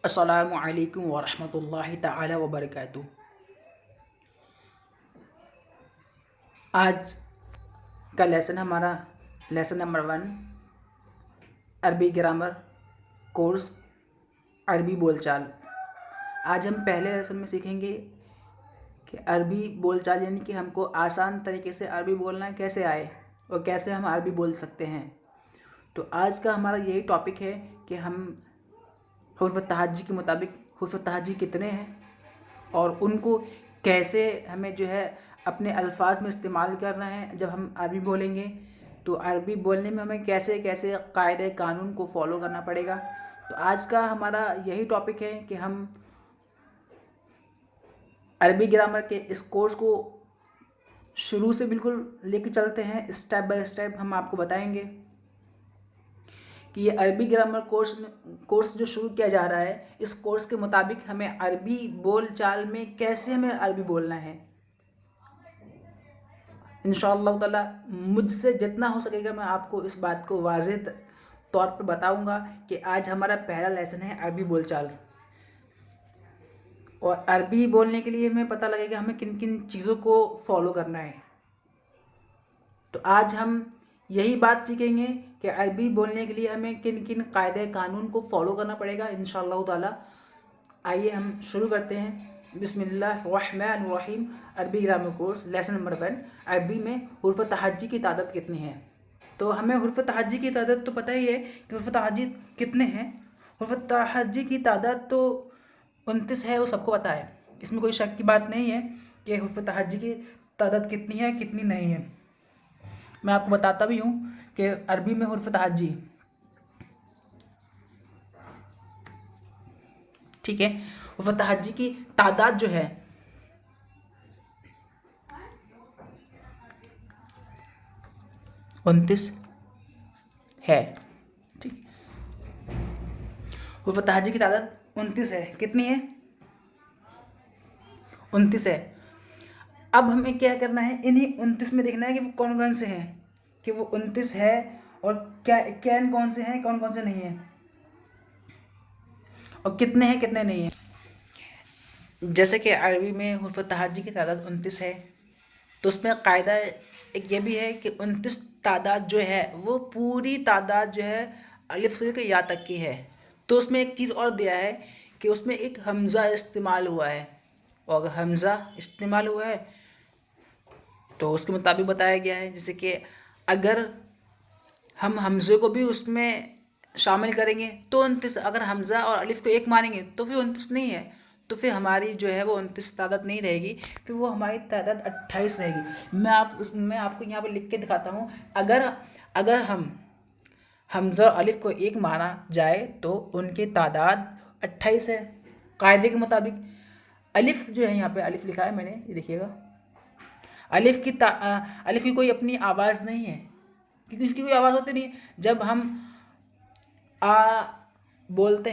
अस्सलामु अलैकुम वरहमतुल्लाहि ताला वबरकातुहू। आज का लेसन हमारा लेसन नंबर 1 अरबी ग्रामर कोर्स अरबी बोलचाल। आज हम पहले लेसन में सीखेंगे कि अरबी बोलचाल यानी कि हमको आसान तरीके से अरबी बोलना कैसे आए और कैसे हम अरबी बोल सकते हैं। तो आज का हमारा यही टॉपिक है कि हम हुर्फ़ तहज्जी के मुताबिक हुर्फ़ तहज्जी कितने हैं और उनको कैसे हमें जो है अपने अल्फाज में इस्तेमाल करना है। जब हम अरबी बोलेंगे तो अरबी बोलने में हमें कैसे कैसे कायदे कानून को फॉलो करना पड़ेगा। तो आज का हमारा यही टॉपिक है कि हम अरबी ग्रामर के इस कोर्स को शुरू से बिल्कुल लेके चलते हैं, स्टेप बाय स्टेप हम आपको बताएंगे कि ये अरबी ग्रामर कोर्स जो शुरू किया जा रहा है, इस कोर्स के मुताबिक हमें अरबी बोल चाल में कैसे हमें अरबी बोलना है। इंशाअल्लाह ताला मुझसे जितना हो सकेगा मैं आपको इस बात को वाज़ेह तौर पर बताऊंगा कि आज हमारा पहला लेसन है अरबी बोलचाल। और अरबी बोलने के लिए हमें पता लगेगा हमें किन किन चीज़ों को फॉलो करना है। तो आज हम यही बात सीखेंगे कि अरबी बोलने के लिए हमें किन किन कायदे कानून को फॉलो करना पड़ेगा इंशाअल्लाह ताला। आइए हम शुरू करते हैं। बिस्मिल्लाहिर्रहमानिर्रहीम। अरबी ग्रामर कोर्स लेसन नंबर 1 अरबी में हुर्फ़ तहज्जी की तादाद कितनी है। तो हमें हुर्फ़ तहज्जी की तादाद तो पता ही है कि हुर्फ़ तहज्जी कितने हैं। हुर्फ़ तहज्जी की तादाद तो 29 है, वो सबको पता है, इसमें कोई शक की बात नहीं है कि हुर्फ़ तहज्जी की तादाद कितनी है कितनी नहीं है। मैं आपको बताता भी हूँ कि अरबी में हुर्फ़ तहज्जी, ठीक है, हुर्फ़ तहज्जी की तादाद जो है 29 है। ठीक, हुर्फ़ तहज्जी की तादाद 29 है। कितनी है? 29 है। अब हमें क्या करना है, इन्हीं 29 में देखना है कि वो कौन कौन से हैं, कि वो 29 है और क्या कैन कौन से हैं, कौन कौन से नहीं हैं, और कितने हैं कितने नहीं हैं। जैसे कि अरबी में हुर्फ़ तहज्जी की तादाद 29 है, तो उसमें कायदा एक ये भी है कि 29 तादाद जो है वो पूरी तादाद जो है अलिफ से लेकर या तक की है। तो उसमें एक चीज़ और दिया है कि उसमें एक हमज़ा इस्तेमाल हुआ है, और अगर हमज़ा इस्तेमाल हुआ है तो उसके मुताबिक बताया गया है। जैसे कि अगर हम हमज़े को भी उसमें शामिल करेंगे तो 29, अगर हमज़ा और अलिफ को एक मानेंगे तो फिर 29 नहीं है, तो फिर हमारी जो है वो 29 तादाद नहीं रहेगी, फिर वो हमारी तादाद 28 रहेगी। मैं आपको यहाँ पर लिख के दिखाता हूँ। अगर अगर हम हमज़ा और अलिफ को एक माना जाए तो उनकी तादाद 28 है कायदे के मुताबिक। अलिफ जो है, यहाँ पे अलिफ लिखा है मैंने, ये देखिएगा, अलिफ की कोई अपनी आवाज़ नहीं है, क्योंकि इसकी कोई आवाज़ होती नहीं है। जब हम आ बोलते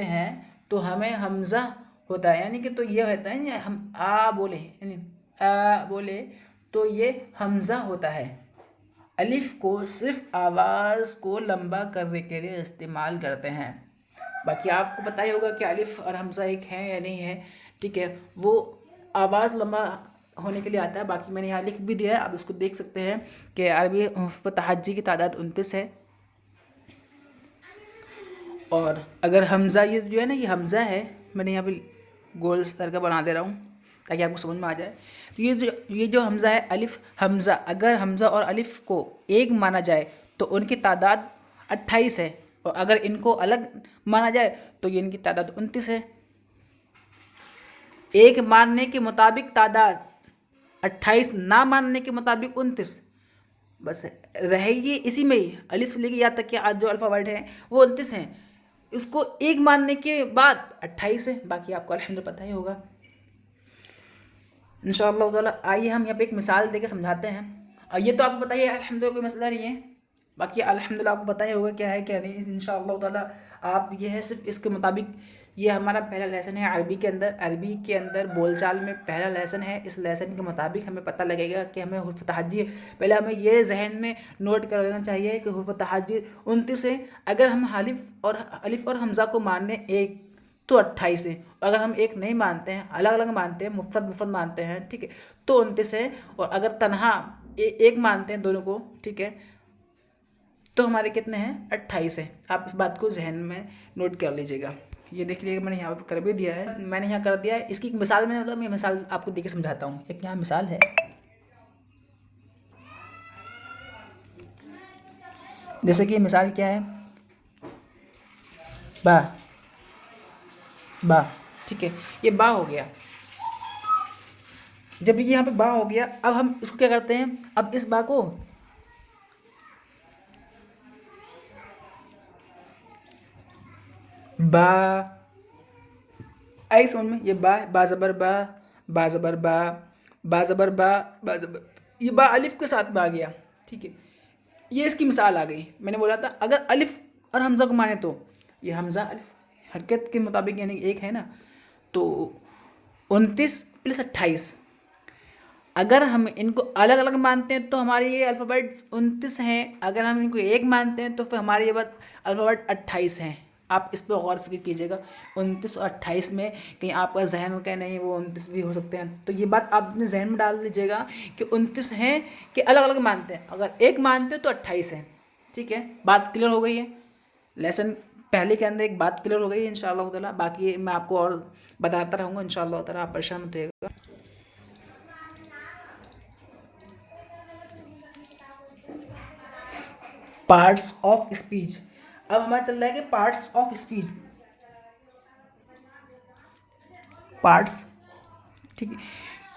हैं तो हमें हमज़ा होता है, यानी कि तो ये होता है, हम आ बोले यानी आ बोले तो ये हमज़ा होता है। अलिफ को सिर्फ आवाज़ को लंबा करने के लिए इस्तेमाल करते हैं। बाकी आपको पता ही होगा कि अलिफ और हमज़ा एक है या नहीं है, ठीक है, वो आवाज़ लंबा होने के लिए आता है। बाकी मैंने यहाँ लिख भी दिया है, आप इसको देख सकते हैं कि अरबी हुर्फ़ तहज्जी की तादाद 29 है। और अगर हमज़ा, ये जो है ना, ये हमज़ा है, मैंने यहाँ पे गोल स्तर का बना दे रहा हूँ ताकि आपको समझ में आ जाए। तो ये जो हमज़ा है, अलिफ हमज़ा, अगर हमज़ा और अलिफ को एक माना जाए तो उनकी तादाद 28 है, और अगर इनको अलग माना जाए तो ये इनकी तादाद 29 है। एक मानने के मुताबिक तादाद 28, ना मानने के मुताबिक 29, बस रहेगी इसी में ही। अलिफ से लेके या तक के आज जो अल्फ़ाबेट हैं वो 29 हैं, इसको एक मानने के बाद 28 है। बाकी आपको अल्हम्दुलिल्लाह पता ही होगा इंशाअल्लाह ताला। आइए हम यहाँ पे एक मिसाल देके समझाते हैं। और ये तो आपको पता ही है, अल्हम्दुलिल्लाह कोई मसला नहीं है, बाकी अल्हम्दुलिल्लाह आपको पता ही होगा क्या है क्या नहीं, इंशाअल्लाह ताला आप ये है सिर्फ इसके मुताबिक। ये हमारा पहला लेसन है अरबी के अंदर, अरबी के अंदर बोलचाल में पहला लेसन है। इस लेसन के मुताबिक हमें पता लगेगा कि हमें हुर्फ तहज्जी, पहले हमें ये जहन में नोट कर लेना चाहिए कि हुर्फ तहज्जी 29 है। अगर हम अलिफ और हमज़ा को माने एक तो 28 है। अगर हम एक नहीं मानते हैं, अलग अलग मानते हैं, मुफरद मुफरद मानते हैं, ठीक है, तो 29 है। और अगर तनहा एक मानते हैं दोनों को, ठीक है, तो हमारे कितने हैं, 28 है। आप इस बात को जहन में नोट कर लीजिएगा। ये देख लीजिएगा मैंने यहाँ पर कर भी दिया है, मैंने यहाँ कर दिया है। इसकी एक मिसाल मैंने मतलब मैं मिसाल आपको देके समझाता हूँ। एक यहाँ मिसाल है, जैसे कि मिसाल क्या है, बा, बा, ठीक है, ये बा हो गया। जब ये यहाँ पे बा हो गया, अब हम इसको क्या करते हैं, अब इस बा को बा, आई समझ में, ये बा, बा जबर बा, बा जबर बा, बा जबर बा, बा जबर, ये बा अलिफ के साथ में आ गया, ठीक है। ये इसकी मिसाल आ गई। मैंने बोला था अगर अलिफ और हमज़ा को माने तो ये हमज़ा अलिफ हरकत के मुताबिक यानी एक है ना, तो 29 + 28। अगर हम इनको अलग अलग मानते हैं तो हमारे ये अल्फ़ाबेट 29 हैं। अगर हम इनको एक मानते हैं तो फिर हमारे ये बात अल्फ़ाबेट 28 हैं। आप इस पर गौर फिक्र कीजिएगा। 29 और 28 में कहीं आपका जहन का नहीं वो 29 भी हो सकते हैं, तो ये बात आप अपने जहन में डाल दीजिएगा कि 29 हैं कि अलग अलग मानते हैं। अगर एक मानते हैं तो 28 हैं, ठीक है। बात क्लियर हो गई है। लेसन पहले के अंदर एक बात क्लियर हो गई है इंशाअल्लाह ताला। बाकी मैं आपको और बताता रहूँगा इंशाअल्लाह ताला, आप परेशान मत होइएगा। पार्ट्स ऑफ स्पीच, अब हमारा चल रहा है कि पार्ट्स ऑफ स्पीच, पार्ट्स, ठीक है।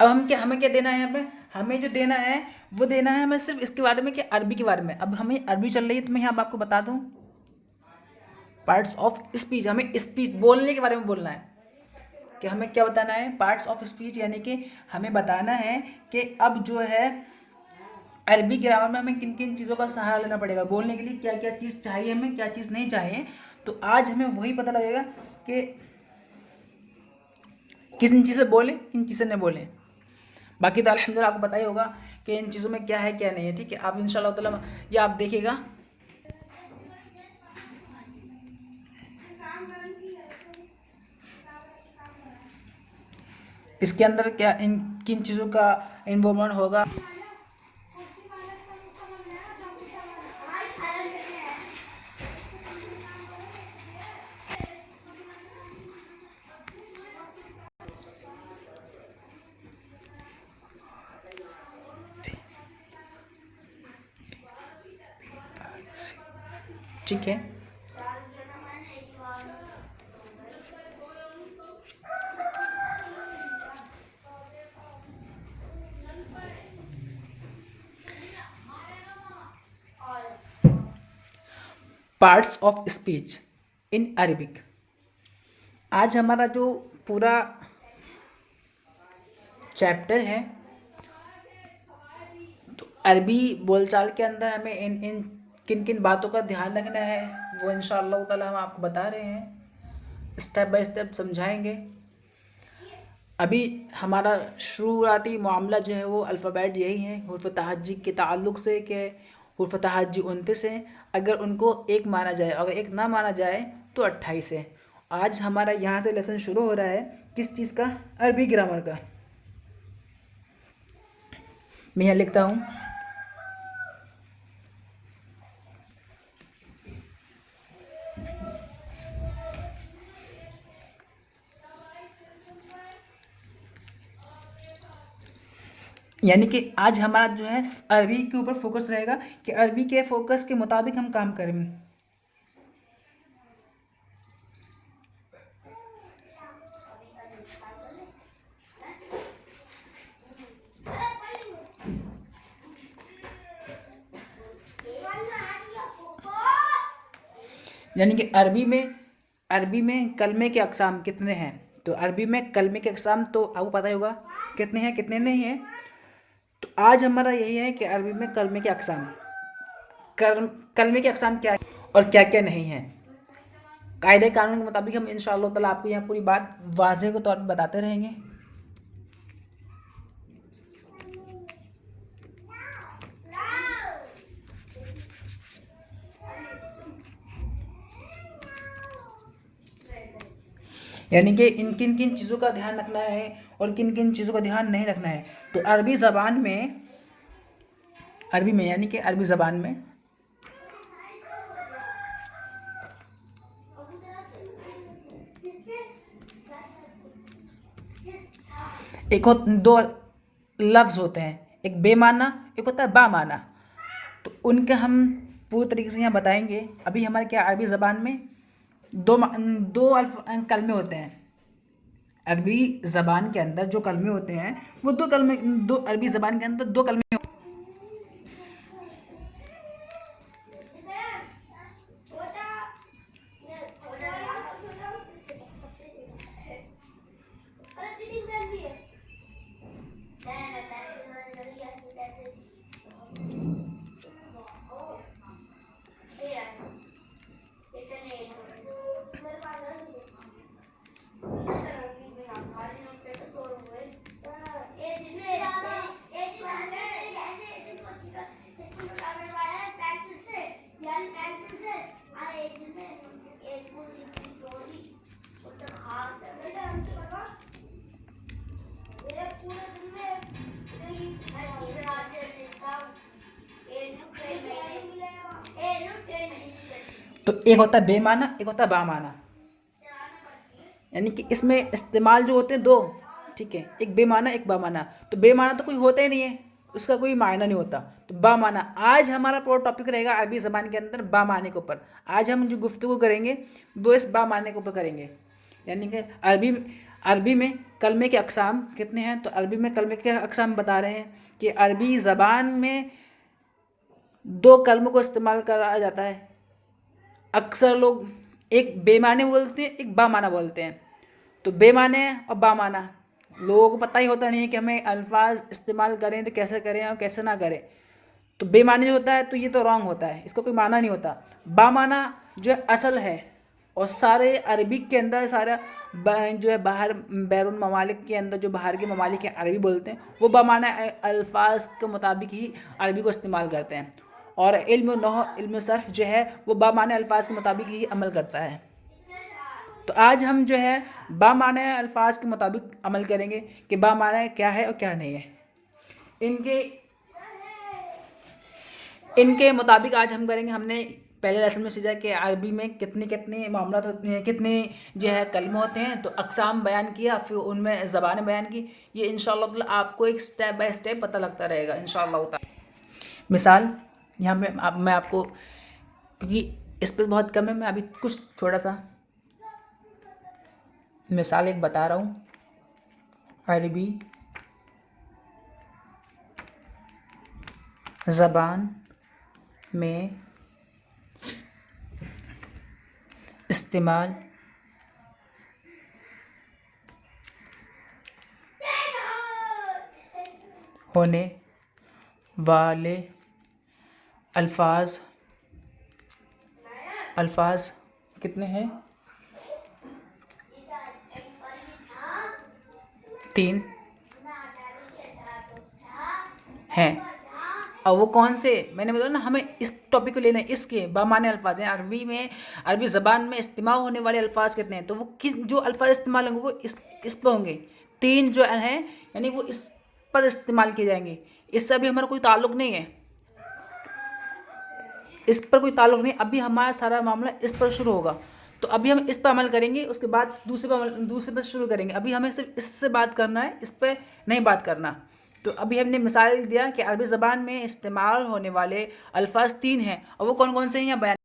अब हमें क्या देना है यहाँ पे, हमें जो देना है वो देना है हमें सिर्फ इसके बारे में कि अरबी के बारे में। अब हमें अरबी चल रही है तो मैं यहाँ आपको बता दूँ, पार्ट्स ऑफ स्पीच, हमें स्पीच बोलने के बारे में बोलना है कि हमें क्या बताना है, पार्ट्स ऑफ स्पीच, यानी कि हमें बताना है कि अब जो है अरबी ग्रामर में हमें किन किन चीज़ों का सहारा लेना पड़ेगा बोलने के लिए, क्या क्या चीज़ चाहिए हमें, क्या चीज़ नहीं चाहिए। तो आज हमें वही पता लगेगा कि किस चीज़ से बोलें, किन चीज़ से नहीं बोलें। बाकी तो अल्हम्दुलिल्लाह आपको पता ही होगा कि इन चीज़ों में क्या है क्या नहीं है, ठीक है। आप इंशाअल्लाह ताला ये आप देखिएगा, इसके अंदर क्या इन किन चीज़ों का इन्वॉल्वमेंट होगा। ठीक है, parts of speech in Arabic. आज हमारा जो पूरा चैप्टर है, तो अरबी बोलचाल के अंदर हमें इन इन किन किन बातों का ध्यान रखना है वो इंशाअल्लाह ताला हम आपको बता रहे हैं, स्टेप बाय स्टेप समझाएंगे। अभी हमारा शुरुआती मामला जो है वो अल्फ़ाबेट यही है हुर्फ़ तहज्जी के ताल्लुक़ से, कि हुर्फ़ तहज्जी 29 है। अगर उनको एक माना जाए, अगर एक ना माना जाए तो 28 है। आज हमारा यहाँ से लेसन शुरू हो रहा है किस चीज़ का, अरबी ग्रामर का। मैं यहाँ लिखता हूँ, यानी कि आज हमारा जो है अरबी के ऊपर फोकस रहेगा कि अरबी के फोकस के मुताबिक हम काम करेंगे। यानी कि अरबी में कलमे के अक़साम कितने हैं, तो अरबी में कलमे के अक़साम तो आपको पता ही होगा कितने हैं कितने नहीं हैं। तो आज हमारा यही है कि अरबी में कलमे के अक़साम, कलमे की अक़साम क्या है और क्या क्या नहीं है। कायदे कानून के मुताबिक हम इंशाअल्लाह ताला आपको यहाँ पूरी बात वाज़ेह के तौर पर बताते रहेंगे। यानी कि इन किन किन चीज़ों का ध्यान रखना है और किन किन चीज़ों का ध्यान नहीं रखना है। तो अरबी ज़बान में यानी कि अरबी ज़बान में दो लफ्ज़ होते हैं, एक बेमाना एक होता है बामाना। तो उनके हम पूरी तरीके से यहाँ बताएंगे। अभी हमारे क्या अरबी ज़बान में दो कलमे होते हैं। अरबी ज़बान के अंदर जो कलमे होते हैं वो दो अरबी ज़बान के अंदर दो कलमे तो एक होता है बेमाना एक होता है बामाना। यानी कि इसमें इस्तेमाल जो होते हैं दो, ठीक है, एक बेमाना एक बामाना। तो बेमाना तो कोई होता ही नहीं है, उसका कोई मायना नहीं होता। तो बामाना आज हमारा पूरा टॉपिक रहेगा अरबी ज़बान के अंदर बामाने के ऊपर। आज हम जो गुफ्तगू करेंगे वो इस बामाने के ऊपर करेंगे। यानी कि अरबी में कलमे के अक़साम कितने हैं। तो अरबी में कलमे के अक़साम बता रहे हैं कि अरबी ज़बान में दो कलमों को इस्तेमाल करा जाता है। अक्सर लोग एक बेमाने बोलते हैं एक बामाना बोलते हैं। तो बेमाने और बामाना लोगों को पता ही होता नहीं है कि हमें अल्फाज इस्तेमाल करें तो कैसे करें और कैसे ना करें। तो बेमाने जो होता है तो ये तो रॉन्ग होता है, इसका कोई माना नहीं होता। बामाना जो है असल है और सारे अरबिक के अंदर सारा जो है बाहर बैरून ममालिक के अंदर जो बाहर के ममालिक हैं अरबी बोलते हैं वो बामाना अल्फाज के मुताबिक ही अरबी को इस्तेमाल करते हैं। और इल्म नहव इल्म सर्फ जो है वो बामाने अल्फाज के मुताबिक ही अमल करता है। तो आज हम जो है बामाने अल्फाज के मुताबिक अमल करेंगे कि बामाने क्या है और क्या नहीं है। इनके मुताबिक आज हम करेंगे। हमने पहले लेसन में सीखा कि अरबी में कितने मामलात होते हैं, कितने जो है कलमे होते हैं। तो अक़साम बयान किया, फिर उनमें ज़बानें बयान की। ये इंशाअल्लाह ताला आपको एक स्टेप बाय स्टेप पता लगता रहेगा इंशाअल्लाह ताला। मिसाल यहाँ पे मैं आपको, क्योंकि इस पर बहुत कम है, मैं अभी कुछ थोड़ा सा मिसाल एक बता रहा हूँ। अरबी ज़बान में इस्तेमाल होने वाले अल्फाज कितने हैं? 3 हैं। और वो कौन से, मैंने बताया ना, हमें इस टॉपिक को लेना है। इसके बामाने अल्फाज हैं अरबी ज़बान में इस्तेमाल होने वाले अल्फाज कितने हैं। तो वो जो अल्फाज इस्तेमाल होंगे वो इस पर होंगे। 3 जो हैं यानी वो इस पर इस्तेमाल किए जाएंगे। इससे अभी हमारा कोई ताल्लुक़ नहीं है, इस पर कोई ताल्लुक़ नहीं। अभी हमारा सारा मामला इस पर शुरू होगा। तो अभी हम इस पर अमल करेंगे, उसके बाद दूसरे पर शुरू करेंगे। अभी हमें सिर्फ इससे बात करना है, इस पर नहीं बात करना। तो अभी हमने मिसाल दिया कि अरबी ज़बान में इस्तेमाल होने वाले अल्फाज 3 हैं और वो कौन कौन से हैं यहाँ बयान